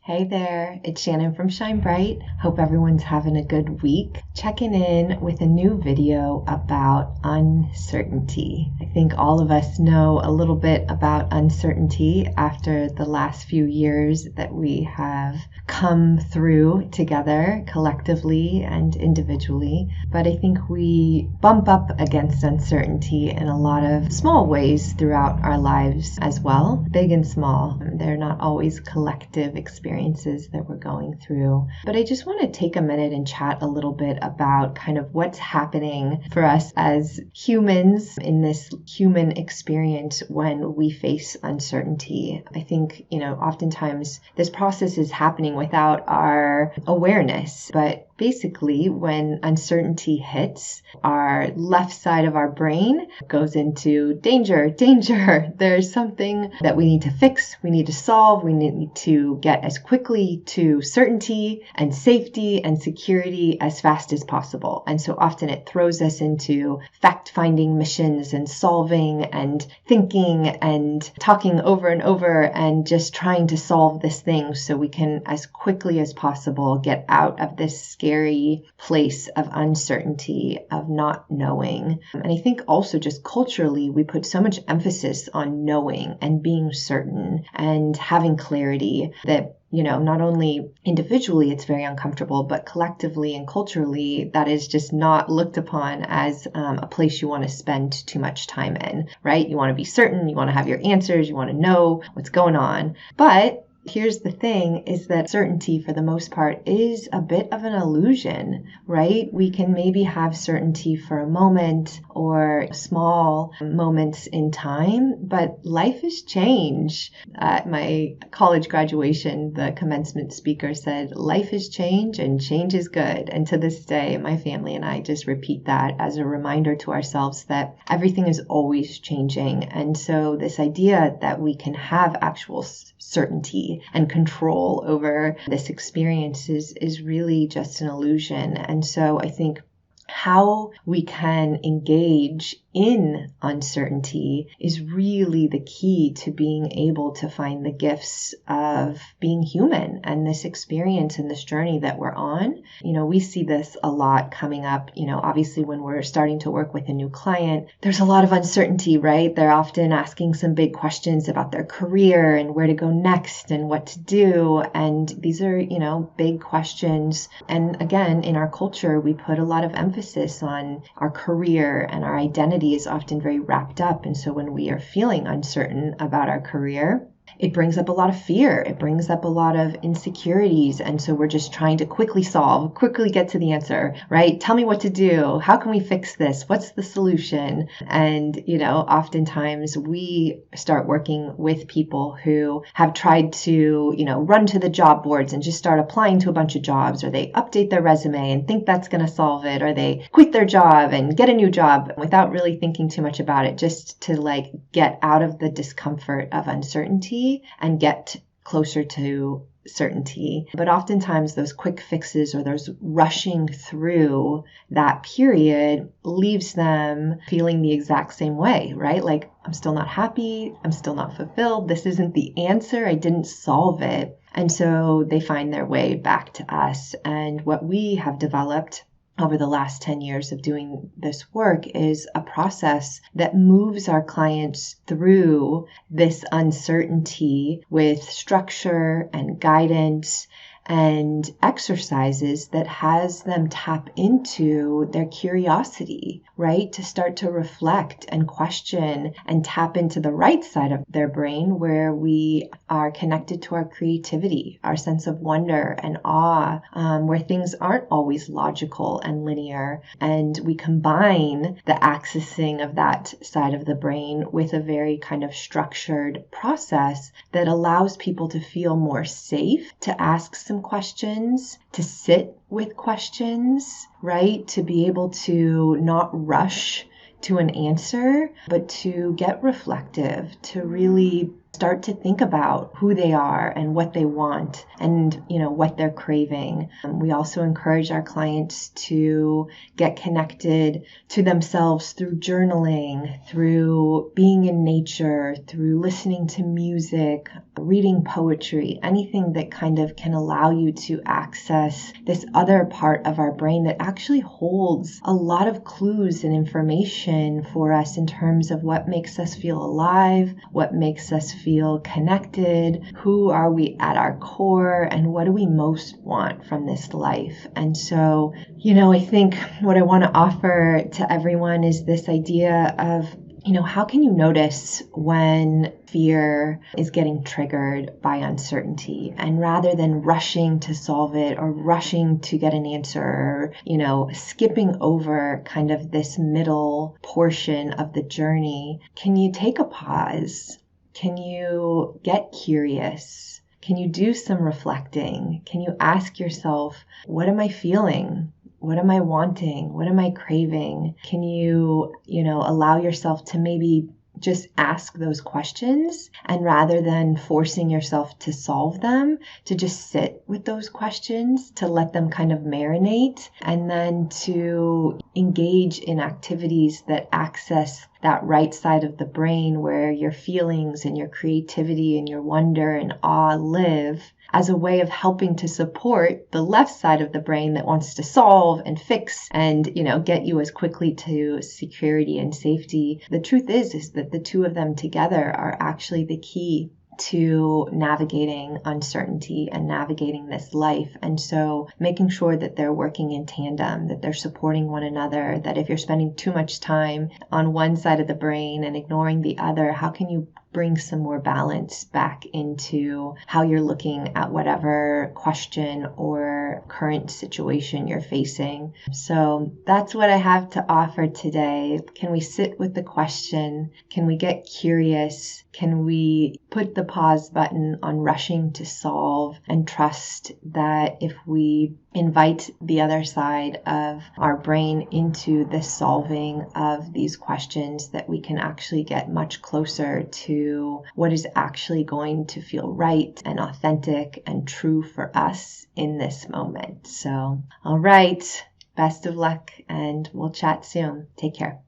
Hey there, it's Shannon from Shine Bright. Hope everyone's having a good week. Checking in with a new video about uncertainty. I think all of us know a little bit about uncertainty after the last few years that we have come through together collectively and individually. But I think we bump up against uncertainty in a lot of small ways throughout our lives as well, big and small. They're not always collective experiences that we're going through. But I just want to take a minute and chat a little bit about kind of what's happening for us as humans in this human experience when we face uncertainty. I think, oftentimes this process is happening without our awareness, but basically, when uncertainty hits, our left side of our brain goes into danger. There's something that we need to fix, we need to solve, we need to get as quickly to certainty and safety and security as fast as possible. And so often it throws us into fact-finding missions and solving and thinking and talking over and over and just trying to solve this thing so we can, as quickly as possible, get out of this scary place of uncertainty, of not knowing. And I think also just culturally, we put so much emphasis on knowing and being certain and having clarity that not only individually it's very uncomfortable, but collectively and culturally, that is just not looked upon as a place you want to spend too much time in, right? You want to be certain, you want to have your answers, you want to know what's going on. But here's the thing, is that certainty for the most part is a bit of an illusion, right? We can maybe have certainty for a moment or small moments in time, but life is change. At my college graduation, the commencement speaker said, life is change and change is good. And to this day, my family and I just repeat that as a reminder to ourselves that everything is always changing. And so this idea that we can have actual certainty and control over this experience is really just an illusion. And so I think how we can engage in uncertainty is really the key to being able to find the gifts of being human and this experience and this journey that we're on. We see this a lot coming up, obviously when we're starting to work with a new client, there's a lot of uncertainty, right? They're often asking some big questions about their career and where to go next and what to do. And these are, big questions. And again, in our culture, we put a lot of emphasis on our career, and our identity is often very wrapped up. And so when we are feeling uncertain about our career, it brings up a lot of fear. It brings up a lot of insecurities. And so we're just trying to quickly solve, quickly get to the answer, right? Tell me what to do. How can we fix this? What's the solution? And, oftentimes we start working with people who have tried to, run to the job boards and just start applying to a bunch of jobs, or they update their resume and think that's going to solve it, or they quit their job and get a new job without really thinking too much about it, just to get out of the discomfort of uncertainty and get closer to certainty. But oftentimes those quick fixes or those rushing through that period leaves them feeling the exact same way, right? Like, I'm still not happy. I'm still not fulfilled. This isn't the answer. I didn't solve it. And so they find their way back to us. And what we have developed over the last 10 years of doing this work is a process that moves our clients through this uncertainty with structure and guidance and exercises that has them tap into their curiosity, right? To start to reflect and question and tap into the right side of their brain where we are connected to our creativity, our sense of wonder and awe, where things aren't always logical and linear. And we combine the accessing of that side of the brain with a very kind of structured process that allows people to feel more safe, to ask some questions, to sit with questions, right? To be able to not rush to an answer, but to get reflective, to really start to think about who they are and what they want and, what they're craving. We also encourage our clients to get connected to themselves through journaling, through being in nature, through listening to music, reading poetry, anything that kind of can allow you to access this other part of our brain that actually holds a lot of clues and information for us in terms of what makes us feel alive, what makes us feel connected, who are we at our core, and what do we most want from this life. And so, I think what I want to offer to everyone is this idea of, how can you notice when fear is getting triggered by uncertainty? And rather than rushing to solve it or rushing to get an answer, or, skipping over kind of this middle portion of the journey, can you take a pause? Can you get curious? Can you do some reflecting? Can you ask yourself, what am I feeling? What am I wanting? What am I craving? Can you, allow yourself to maybe just ask those questions, and rather than forcing yourself to solve them, to just sit with those questions, to let them kind of marinate, and then to engage in activities that access that right side of the brain where your feelings and your creativity and your wonder and awe live, as a way of helping to support the left side of the brain that wants to solve and fix and, get you as quickly to security and safety. The truth is that the two of them together are actually the key to navigating uncertainty and navigating this life. And so making sure that they're working in tandem, that they're supporting one another, that if you're spending too much time on one side of the brain and ignoring the other, how can you bring some more balance back into how you're looking at whatever question or current situation you're facing? So that's what I have to offer today. Can we sit with the question? Can we get curious? Can we put the pause button on rushing to solve and trust that if we invite the other side of our brain into the solving of these questions, that we can actually get much closer to what is actually going to feel right and authentic and true for us in this moment. So, all right, best of luck, and we'll chat soon. Take care.